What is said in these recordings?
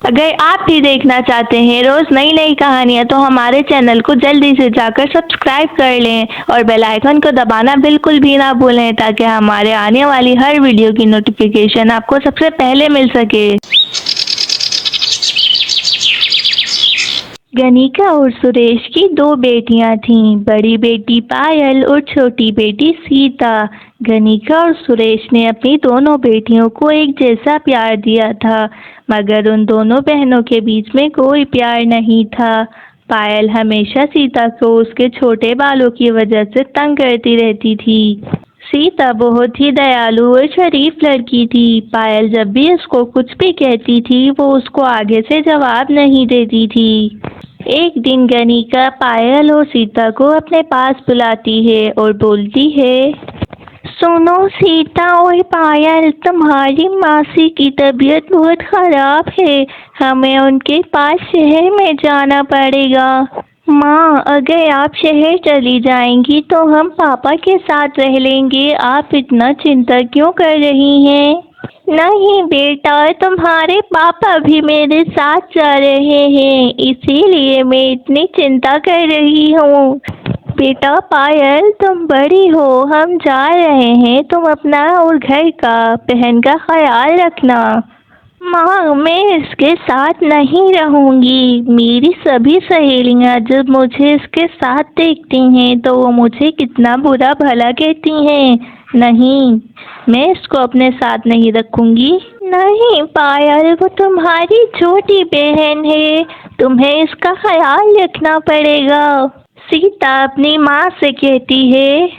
अगर आप भी देखना चाहते हैं रोज़ नई नई कहानियाँ तो हमारे चैनल को जल्दी से जाकर सब्सक्राइब कर लें और बेल आइकन को दबाना बिल्कुल भी ना भूलें ताकि हमारे आने वाली हर वीडियो की नोटिफिकेशन आपको सबसे पहले मिल सके। गनिका और सुरेश की दो बेटियां थीं, बड़ी बेटी पायल और छोटी बेटी सीता। गनिका और सुरेश ने अपनी दोनों बेटियों को एक जैसा प्यार दिया था, मगर उन दोनों बहनों के बीच में कोई प्यार नहीं था। पायल हमेशा सीता को उसके छोटे बालों की वजह से तंग करती रहती थी। सीता बहुत ही दयालु और शरीफ लड़की थी। पायल जब भी उसको कुछ भी कहती थी वो उसको आगे से जवाब नहीं देती थी। एक दिन गनिका पायल और सीता को अपने पास बुलाती है और बोलती है, सुनो सीता और पायल, तुम्हारी मासी की तबीयत बहुत खराब है, हमें उनके पास शहर में जाना पड़ेगा। माँ, अगर आप शहर चली जाएंगी तो हम पापा के साथ रह लेंगे, आप इतना चिंता क्यों कर रही हैं? नहीं बेटा, तुम्हारे पापा भी मेरे साथ जा रहे हैं, इसीलिए मैं इतनी चिंता कर रही हूँ। बेटा पायल, तुम बड़ी हो, हम जा रहे हैं, तुम अपना और घर का, बहन का ख्याल रखना। माँ, मैं इसके साथ नहीं रहूँगी। मेरी सभी सहेलियाँ जब मुझे इसके साथ देखती हैं तो वो मुझे कितना बुरा भला कहती हैं। नहीं, मैं इसको अपने साथ नहीं रखूँगी। नहीं पायल, वो तुम्हारी छोटी बहन है, तुम्हें इसका ख्याल रखना पड़ेगा। सीता अपनी माँ से कहती है,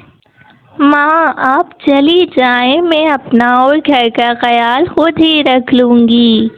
माँ आप चली जाएं, मैं अपना और घर का ख्याल खुद ही रख लूँगी।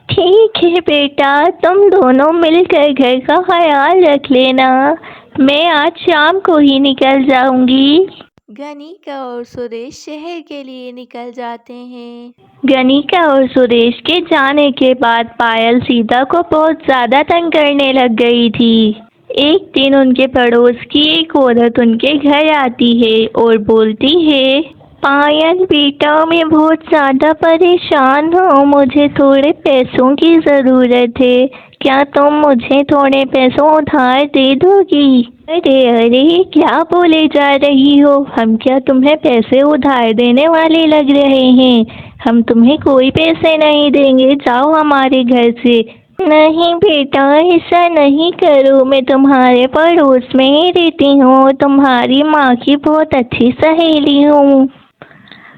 ठीक है बेटा, तुम दोनों मिलकर घर का ख्याल रख लेना, मैं आज शाम को ही निकल जाऊँगी। गनिका और सुरेश शहर के लिए निकल जाते हैं। गनिका और सुरेश के जाने के बाद पायल सीता को बहुत ज़्यादा तंग करने लग गई थी। एक दिन उनके पड़ोस की एक औरत उनके घर आती है और बोलती है, पायल बेटा, मैं बहुत ज़्यादा परेशान हूँ, मुझे थोड़े पैसों की ज़रूरत है, क्या तुम मुझे थोड़े पैसों उधार दे दोगी? अरे अरे, क्या बोले जा रही हो? हम क्या तुम्हें पैसे उधार देने वाले लग रहे हैं? हम तुम्हें कोई पैसे नहीं देंगे, जाओ हमारे घर से। नहीं बेटा, ऐसा नहीं करो, मैं तुम्हारे पड़ोस में ही रहती हूँ, तुम्हारी माँ की बहुत अच्छी सहेली हूँ।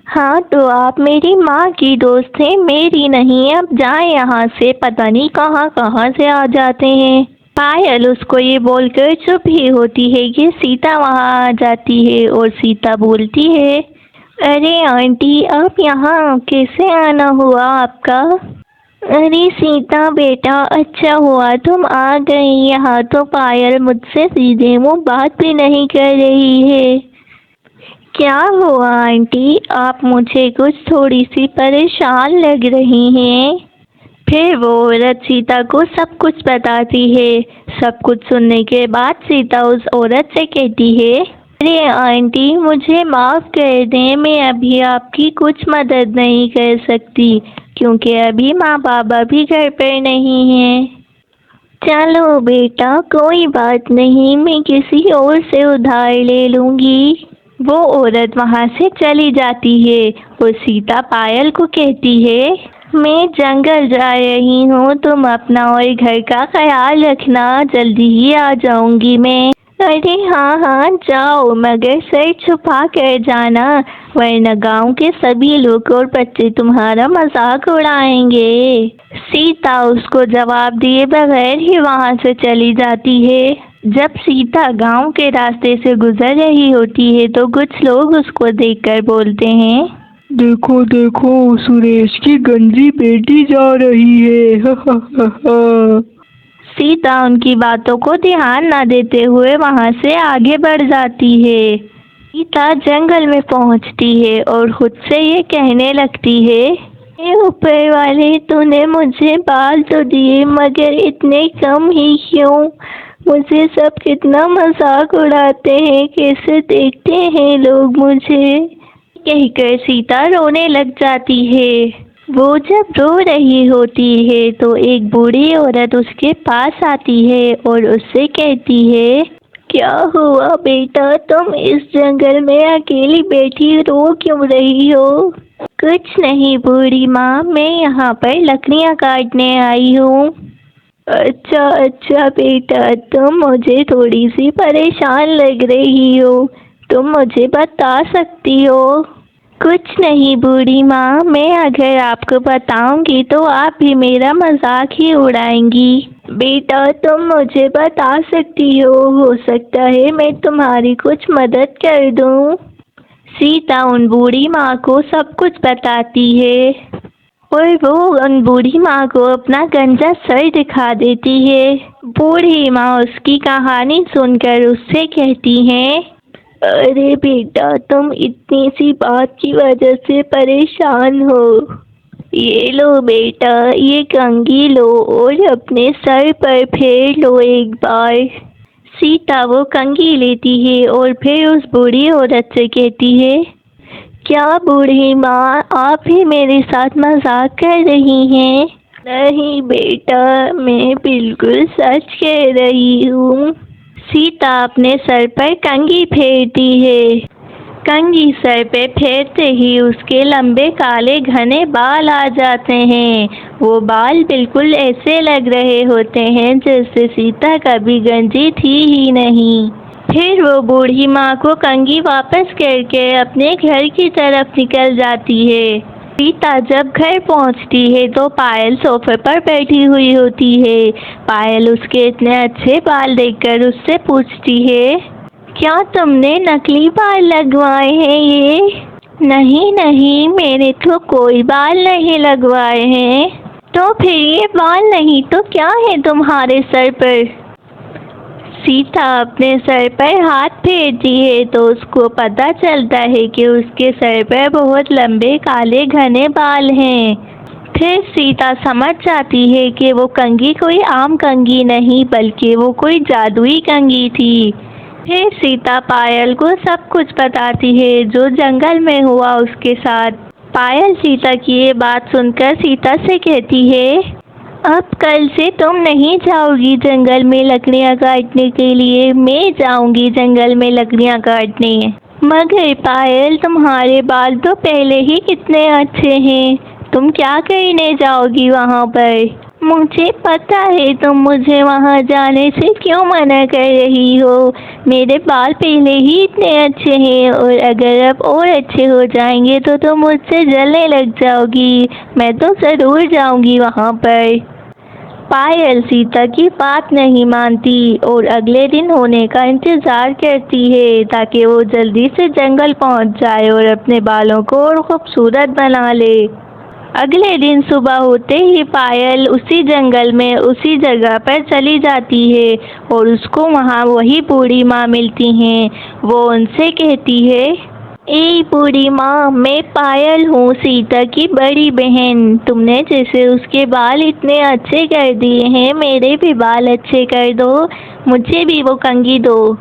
हाँ तो आप मेरी माँ की दोस्त हैं, मेरी नहीं। अब जाए यहाँ से, पता नहीं कहाँ कहाँ से आ जाते हैं। पायल उसको ये बोलकर चुप ही होती है कि सीता वहाँ आ जाती है और सीता बोलती है, अरे आंटी, आप यहाँ कैसे आना हुआ आपका? अरे सीता बेटा, अच्छा हुआ तुम आ गई, यहाँ तो पायल मुझसे सीधे मुँह बात भी नहीं कर रही है। क्या हुआ आंटी, आप मुझे कुछ थोड़ी सी परेशान लग रही हैं? फिर वो औरत सीता को सब कुछ बताती है। सब कुछ सुनने के बाद सीता उस औरत से कहती है, अरे आंटी, मुझे माफ़ कर दें, मैं अभी आपकी कुछ मदद नहीं कर सकती क्योंकि अभी माँ बाबा भी घर पर नहीं हैं। चलो बेटा, कोई बात नहीं, मैं किसी और से उधार ले लूँगी। वो औरत वहाँ से चली जाती है और सीता पायल को कहती है, मैं जंगल जा रही हूँ, तुम अपना और घर का ख्याल रखना, जल्दी ही आ जाऊँगी मैं। अरे हाँ हाँ जाओ, मगर सर छुपा कर जाना, वरना गांव के सभी लोग और बच्चे तुम्हारा मजाक उड़ाएंगे। सीता उसको जवाब दिए बगैर ही वहाँ से चली जाती है। जब सीता गांव के रास्ते से गुजर रही होती है तो कुछ लोग उसको देखकर बोलते हैं, देखो देखो, सुरेश की गंजी बेटी जा रही है। सीता उनकी बातों को ध्यान न देते हुए वहां से आगे बढ़ जाती है। सीता जंगल में पहुंचती है और खुद से ये कहने लगती है, हे ऊपर वाले, तूने मुझे बाल तो दिए मगर इतने कम ही क्यों? मुझे सब कितना मजाक उड़ाते हैं, कैसे देखते हैं लोग मुझे। कहकर सीता रोने लग जाती है। वो जब रो रही होती है तो एक बूढ़ी औरत उसके पास आती है और उससे कहती है, क्या हुआ बेटा, तुम इस जंगल में अकेली बैठी रो क्यों रही हो? कुछ नहीं बूढ़ी माँ, मैं यहाँ पर लकड़ियाँ काटने आई हूँ। अच्छा अच्छा बेटा, तुम मुझे थोड़ी सी परेशान लग रही हो, तुम मुझे बता सकती हो? कुछ नहीं बूढ़ी माँ, मैं अगर आपको बताऊंगी तो आप भी मेरा मजाक ही उड़ाएंगी। बेटा तुम मुझे बता सकती हो सकता है मैं तुम्हारी कुछ मदद कर दूं। सीता उन बूढ़ी माँ को सब कुछ बताती है और वो उन बूढ़ी माँ को अपना गंजा सर दिखा देती है। बूढ़ी माँ उसकी कहानी सुनकर उससे कहती हैं, अरे बेटा, तुम इतनी सी बात की वजह से परेशान हो। ये लो बेटा, ये कंघी लो और अपने सर पर फेर लो एक बार। सीता वो कंघी लेती है और फिर उस बूढ़ी औरत से कहती है, क्या बूढ़ी माँ, आप ही मेरे साथ मजाक कर रही हैं? नहीं बेटा, मैं बिल्कुल सच कह रही हूँ। सीता अपने सर पर कंघी फेरती है। कंघी सर पे फेरते ही उसके लंबे काले घने बाल आ जाते हैं। वो बाल बिल्कुल ऐसे लग रहे होते हैं जैसे सीता कभी गंजी थी ही नहीं। फिर वो बूढ़ी माँ को कंघी वापस करके अपने घर की तरफ निकल जाती है। सीता जब घर पहुंचती है तो पायल सोफे पर बैठी हुई होती है। पायल उसके इतने अच्छे बाल देखकर उससे पूछती है, क्या तुमने नकली बाल लगवाए हैं ये? नहीं नहीं, मेरे तो कोई बाल नहीं लगवाए हैं। तो फिर ये बाल नहीं तो क्या है तुम्हारे सर पर? सीता अपने सर पर हाथ फेरती है तो उसको पता चलता है कि उसके सर पर बहुत लंबे काले घने बाल हैं। फिर सीता समझ जाती है कि वो कंघी कोई आम कंघी नहीं बल्कि वो कोई जादुई कंघी थी। फिर सीता पायल को सब कुछ बताती है जो जंगल में हुआ उसके साथ। पायल सीता की ये बात सुनकर सीता से कहती है, अब कल से तुम नहीं जाओगी जंगल में लकड़ियाँ काटने के लिए, मैं जाऊंगी जंगल में लकड़ियाँ काटने। मगर पायल, तुम्हारे बाल तो पहले ही कितने अच्छे हैं, तुम क्या करने जाओगी वहाँ पर? मुझे पता है तुम मुझे वहाँ जाने से क्यों मना कर रही हो। मेरे बाल पहले ही इतने अच्छे हैं और अगर अब और अच्छे हो जाएंगे तो तुम मुझसे जलने लग जाओगी। मैं तो ज़रूर जाऊंगी वहाँ पर। पायल सीता की बात नहीं मानती और अगले दिन होने का इंतज़ार करती है ताकि वो जल्दी से जंगल पहुंच जाए और अपने बालों को और खूबसूरत बना ले। अगले दिन सुबह होते ही पायल उसी जंगल में उसी जगह पर चली जाती है और उसको वहाँ वही बूढ़ी माँ मिलती हैं। वो उनसे कहती है, ए बूढ़ी माँ, मैं पायल हूँ, सीता की बड़ी बहन। तुमने जैसे उसके बाल इतने अच्छे कर दिए हैं, मेरे भी बाल अच्छे कर दो, मुझे भी वो कंघी दो।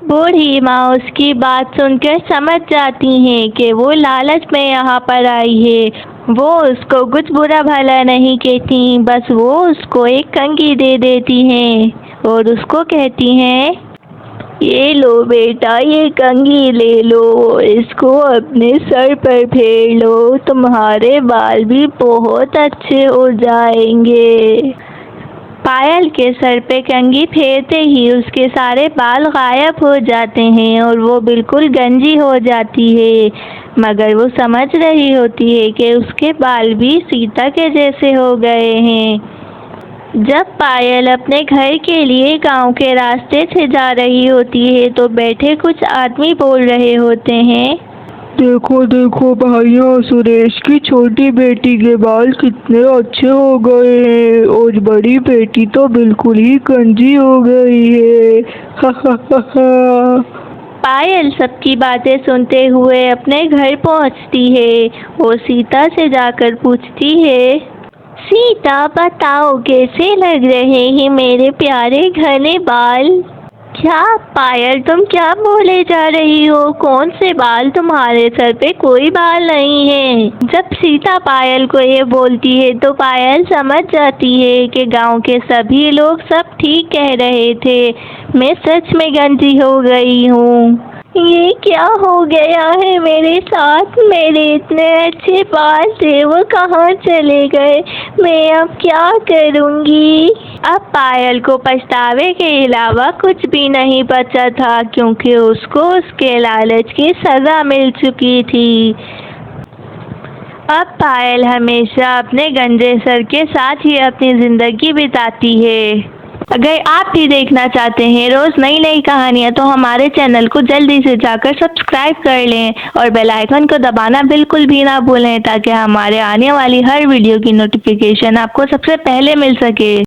बूढ़ी माँ उसकी बात सुनकर समझ जाती हैं कि वो लालच में यहाँ पर आई है। वो उसको कुछ बुरा भला नहीं कहती, बस वो उसको एक कंघी दे देती हैं और उसको कहती हैं, ये लो बेटा, ये कंघी ले लो, इसको अपने सर पर फेर लो, तुम्हारे बाल भी बहुत अच्छे हो जाएंगे। पायल के सर पे कंघी फेरते ही उसके सारे बाल गायब हो जाते हैं और वो बिल्कुल गंजी हो जाती है। मगर वो समझ रही होती है कि उसके बाल भी सीता के जैसे हो गए हैं। जब पायल अपने घर के लिए गांव के रास्ते से जा रही होती है तो बैठे कुछ आदमी बोल रहे होते हैं, देखो देखो भाइयों, सुरेश की छोटी बेटी के बाल कितने अच्छे हो गए हैं और बड़ी बेटी तो बिल्कुल ही गंजी हो गई है। हा हा हा हा। पायल सबकी बातें सुनते हुए अपने घर पहुंचती है और सीता से जाकर पूछती है, सीता बताओ कैसे लग रहे हैं मेरे प्यारे घने बाल? क्या पायल, तुम क्या बोले जा रही हो? कौन से बाल? तुम्हारे सर पे कोई बाल नहीं है। जब सीता पायल को ये बोलती है तो पायल समझ जाती है कि गांव के सभी लोग सब ठीक कह रहे थे। मैं सच में गंजी हो गई हूँ। ये क्या हो गया है मेरे साथ? मेरे इतने अच्छे बाल थे, वो कहाँ चले गए? मैं अब क्या करूँगी? अब पायल को पछतावे के अलावा कुछ भी नहीं बचा था, क्योंकि उसको उसके लालच की सज़ा मिल चुकी थी। अब पायल हमेशा अपने गंजे सर के साथ ही अपनी ज़िंदगी बिताती है। अगर आप भी देखना चाहते हैं रोज़ नई नई कहानियाँ, तो हमारे चैनल को जल्दी से जाकर सब्सक्राइब कर लें और बेल आइकन को दबाना बिल्कुल भी ना भूलें, ताकि हमारे आने वाली हर वीडियो की नोटिफिकेशन आपको सबसे पहले मिल सके।